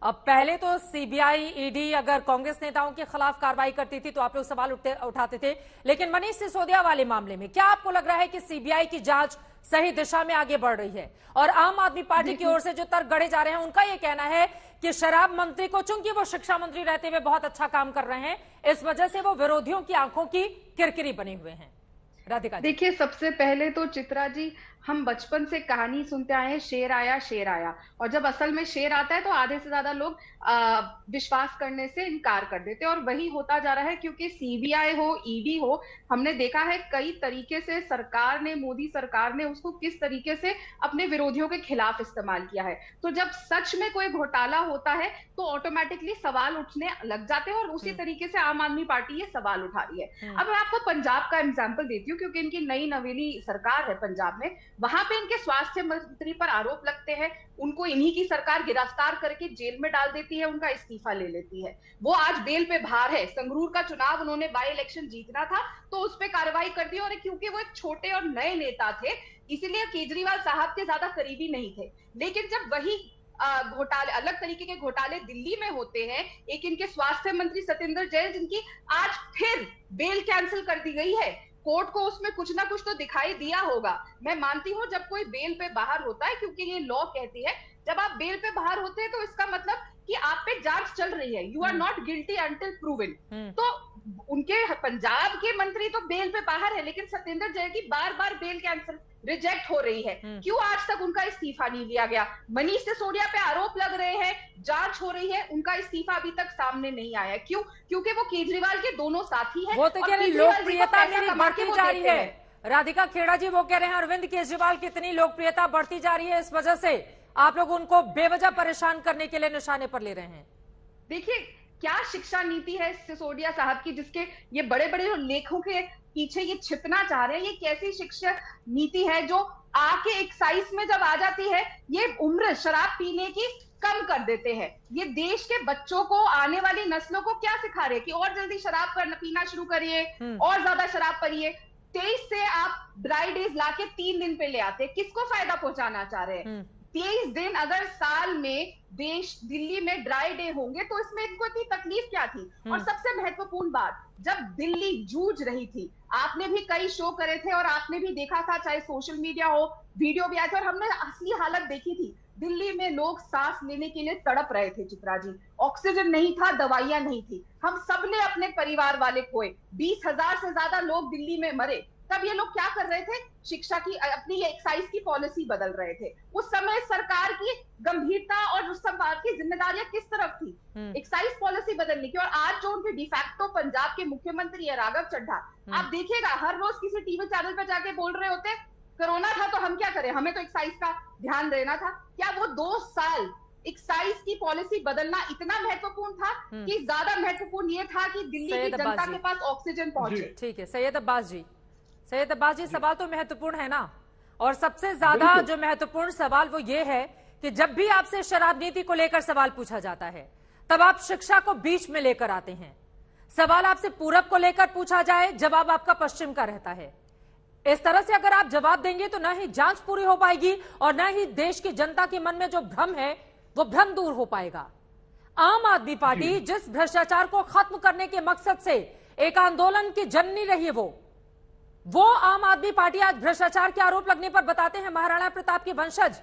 अब पहले तो सीबीआई, ईडी अगर कांग्रेस नेताओं के खिलाफ कार्रवाई करती थी तो आप लोग सवाल उठाते थे, लेकिन मनीष सिसोदिया वाले मामले में क्या आपको लग रहा है कि सीबीआई की जांच सही दिशा में आगे बढ़ रही है? और आम आदमी पार्टी की ओर से जो तर्क गढ़े जा रहे हैं, उनका यह कहना है कि शराब मंत्री को, चूंकि वो शिक्षा मंत्री रहते हुए बहुत अच्छा काम कर रहे हैं, इस वजह से वो विरोधियों की आंखों की किरकिरी बने हुए हैं। राधिका, देखिए, सबसे पहले तो चित्रा जी, हम बचपन से कहानी सुनते आए हैं, शेर आया शेर आया, और जब असल में शेर आता है तो आधे से ज्यादा लोग विश्वास करने से इनकार कर देते हैं, और वही होता जा रहा है। क्योंकि सीबीआई हो, ईडी हो, हमने देखा है कई तरीके से सरकार ने, मोदी सरकार ने उसको किस तरीके से अपने विरोधियों के खिलाफ इस्तेमाल किया है। तो जब सच में कोई घोटाला होता है तो ऑटोमेटिकली सवाल उठने लग जाते हैं, और उसी तरीके से आम आदमी पार्टी ये सवाल उठा रही है। अब मैं आपको पंजाब का एग्जाम्पल देती हूँ, क्योंकि इनकी नई नवेली सरकार है पंजाब में। वहां पे इनके स्वास्थ्य मंत्री पर आरोप लगते हैं, उनको इन्हीं की सरकार गिरफ्तार करके जेल में डाल देती है, उनका इस्तीफा ले लेती है। वो आज बेल पे बाहर है। संगरूर का चुनाव उन्होंने बाई इलेक्शन जीतना था तो उस पर कार्रवाई कर दी, और क्योंकि वो एक छोटे और नए नेता थे इसीलिए केजरीवाल साहब के ज्यादा करीबी नहीं थे। लेकिन जब वही घोटाले, अलग तरीके के घोटाले दिल्ली में होते हैं, एक इनके स्वास्थ्य मंत्री सत्येंद्र जैन, जिनकी आज फिर बेल कैंसिल कर दी गई है, कोर्ट को उसमें कुछ ना कुछ तो दिखाई दिया होगा। मैं मानती हूं जब कोई बेल पे बाहर होता है, क्योंकि ये लॉ कहती है जब आप बेल पे बाहर होते हैं तो इसका मतलब कि आप पे जांच चल रही है, you are not guilty until proven. तो उनके पंजाब के मंत्री तो बेल पे बाहर है, लेकिन सत्येंद्र जैन की बार बार बेल कैंसिल, रिजेक्ट हो रही है। क्यों आज तक उनका इस्तीफा नहीं लिया गया? मनीष सिसोदिया पे आरोप लग रहे हैं, जांच हो रही है, उनका इस्तीफा अभी तक सामने नहीं आया है। क्यों? क्योंकि वो केजरीवाल के दोनों साथी हैं। वो तो कह रहे हैं लोकप्रियता मेरी बढ़ती जा रही है। राधिका खेड़ा जी वो कह रहे हैं अरविंद केजरीवाल की इतनी लोकप्रियता बढ़ती जा रही है, इस वजह से आप लोग उनको बेवजह परेशान करने के लिए निशाने पर ले रहे हैं। देखिए, क्या शिक्षा नीति है सिसोदिया साहब की, जिसके ये बड़े बड़े लेखों के पीछे ये छिपना चाह रहे हैं? ये कैसी शिक्षा नीति है जो आके एक्साइज में जब आ जाती है, ये उम्र शराब पीने की कम कर देते हैं? ये देश के बच्चों को, आने वाली नस्लों को क्या सिखा रहे हैं कि और जल्दी शराब पीना शुरू करिए, और ज्यादा शराब पिए। 23 से आप ड्राई डेज लाके 3 दिन पे ले आते, किसको फायदा पहुंचाना चाह रहे हैं? 23 दिन अगर साल में देश दिल्ली में ड्राई डे होंगे तो इसमें इनको इतनी तकलीफ क्या थी? और सबसे महत्वपूर्ण बात, जब दिल्ली जूझ रही थी, आपने भी कई शो करे थे और आपने भी देखा था, चाहे सोशल मीडिया हो, वीडियो भी आए थे, और हमने असली हालत देखी थी। दिल्ली में लोग सांस लेने के लिए तड़प रहे थे चित्रा जी, ऑक्सीजन नहीं था, दवाइयां नहीं थी, हम सबने अपने परिवार वाले खोए, 20,000 से ज्यादा लोग दिल्ली में मरे। तब ये लोग क्या कर रहे थे? शिक्षा की, अपनी एक्साइज की पॉलिसी बदल रहे थे। उस समय सरकार की गंभीरता और उस सब की जिम्मेदारियां किस तरफ थी? एक्साइज पॉलिसी बदलने की। और आज जो उनके डिफैक्टो पंजाब के मुख्यमंत्री है राघव चड्ढा, आप देखिएगा हर रोज किसी टीवी चैनल पर जाके बोल रहे होते कोरोना था तो हम क्या करें, हमें तो एक्साइज का ध्यान देना था। क्या वो 2 साल एक्साइज की पॉलिसी बदलना इतना महत्वपूर्ण था कि ज्यादा महत्वपूर्ण ये था कि दिल्ली की जनता के पास ऑक्सीजन पहुंचे? ठीक है सैयद अब्बास जी, सवाल तो महत्वपूर्ण है ना, और सबसे ज्यादा जो महत्वपूर्ण सवाल वो ये है कि जब भी आपसे शराब नीति को लेकर सवाल पूछा जाता है तब आप शिक्षा को बीच में लेकर आते हैं। सवाल आपसे पूरब को लेकर पूछा जाए, जवाब आपका पश्चिम का रहता है। इस तरह से अगर आप जवाब देंगे तो न ही जांच पूरी हो पाएगी और न ही देश की जनता के मन में जो भ्रम है वो भ्रम दूर हो पाएगा। आम आदमी पार्टी जिस भ्रष्टाचार को खत्म करने के मकसद से एक आंदोलन की जननी रही है, वो आम आदमी पार्टी आज भ्रष्टाचार के आरोप लगने पर बताते हैं महाराणा प्रताप के वंशज।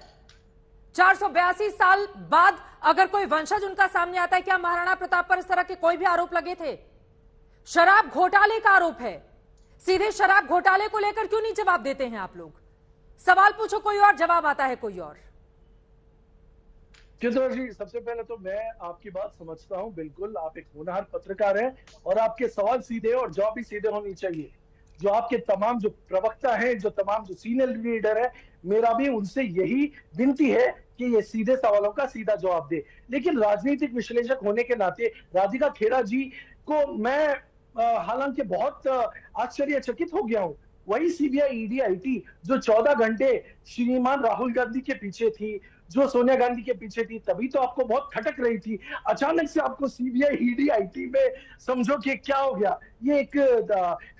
482 साल बाद अगर कोई वंशज उनका सामने आता है, क्या महाराणा प्रताप पर इस तरह के कोई भी आरोप लगे थे? शराब घोटाले का आरोप है, सीधे शराब घोटाले को लेकर क्यों नहीं जवाब देते हैं आप लोग? सवाल पूछो कोई और, जवाब आता है कोई और। चित्रा जी, सबसे पहले तो मैं आपकी बात समझता हूं, बिल्कुल आप एक होनहार पत्रकार हैं और आपके सवाल सीधे और जवाब भी सीधे होनी चाहिए। जो आपके तमाम जो प्रवक्ता हैं, जो तमाम जो सीनियर लीडर है, मेरा भी उनसे यही विनती है कि ये सीधे सवालों का सीधा जवाब दे। लेकिन राजनीतिक विश्लेषक होने के नाते राधिका खेड़ा जी को मैं हालांकि बहुत आश्चर्यचकित हो गया हूं। वही सीबीआई, ईडी, आईटी जो 14 घंटे श्रीमान राहुल गांधी के पीछे थी, जो सोनिया गांधी के पीछे थी, तभी तो आपको बहुत खटक रही थी। अचानक से आपको सीबीआई, ईडी, आईटी में समझो कि क्या हो गया, ये एक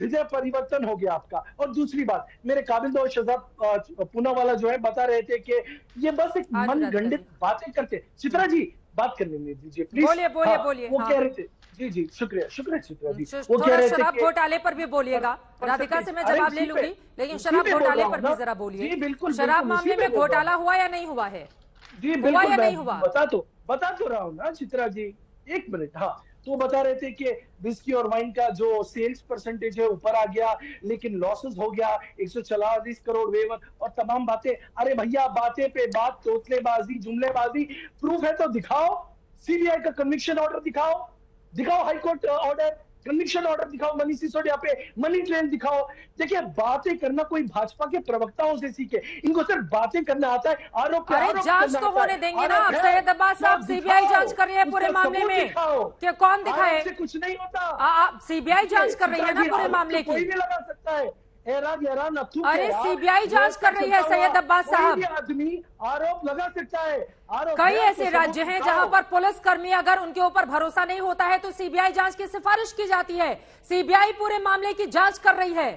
हृदय परिवर्तन हो गया आपका। और दूसरी बात, मेरे काबिल दो शहजाद पूनावाला जो है बता रहे थे कि ये बस एक मनगढ़ंत बातें करते। चित्रा जी, बात करने दीजिए प्लीज। बोलिए बोलिए बोलिए। वो हाँ। कह रहे थे, जी जी, शुक्रिया शुक्रिया चित्रा जी, वो कह थोड़ा रहे थे शराब कि घोटाले पर भी बोलिएगा। राधिका से मैं जवाब ले लूंगी, लेकिन शराब घोटाले पर भी जरा बोलिए। जी बिल्कुल, शराब मामले में घोटाला हुआ या नहीं हुआ है? जी हुआ बिल्कुल, या नहीं मैं हुआ? बता तो रहा हूँ ना चित्रा जी, एक मिनट। हाँ, तो बता रहे थे कि विस्की और वाइन का जो सेल्स परसेंटेज है ऊपर आ गया, लेकिन लॉसेस हो गया 140 करोड़ वेवर और तमाम बातें। अरे भैया, बातें पे बात, तोतलेबाजी, जुमलेबाजी, प्रूफ है तो दिखाओ। सीबीआई का कन्विक्शन ऑर्डर दिखाओ हाईकोर्ट ऑर्डर, कन्विक्शन ऑर्डर दिखाओ, मनीष सिसोदिया पे मनी ट्रेल दिखाओ। देखिए, बातें करना कोई भाजपा के प्रवक्ताओं से सीखे, इनको सिर्फ बातें करना आता है, आरोप पे अरे आरोप जांच करना तो आता है। होने देंगे ना। आरोप अब है, सैयद अब्बास साहब, तो सीबीआई दिखाओ, जांच कर रही है पूरे उसका मामले सबूत में। दिखाओ। क्या कौन दिखाए? आरोप से कुछ नहीं होता। सीबीआई जांच कर रही है ना चित्रा जी, पूरे आरोप मामले तो कोई की। भी लगा सकता है। अरे सीबीआई जांच कर रही है सैयद अब्बास साहब। कोई भी आदमी आरोप लगा सकता है। आरोप कई है, ऐसे तो सबूत राज्य हैं दिखाओ। जहां पर पुलिस कर्मी, अगर उनके ऊपर भरोसा नहीं होता है तो सीबीआई जांच की सिफारिश की जाती है। सीबीआई पूरे मामले की जांच कर रही है।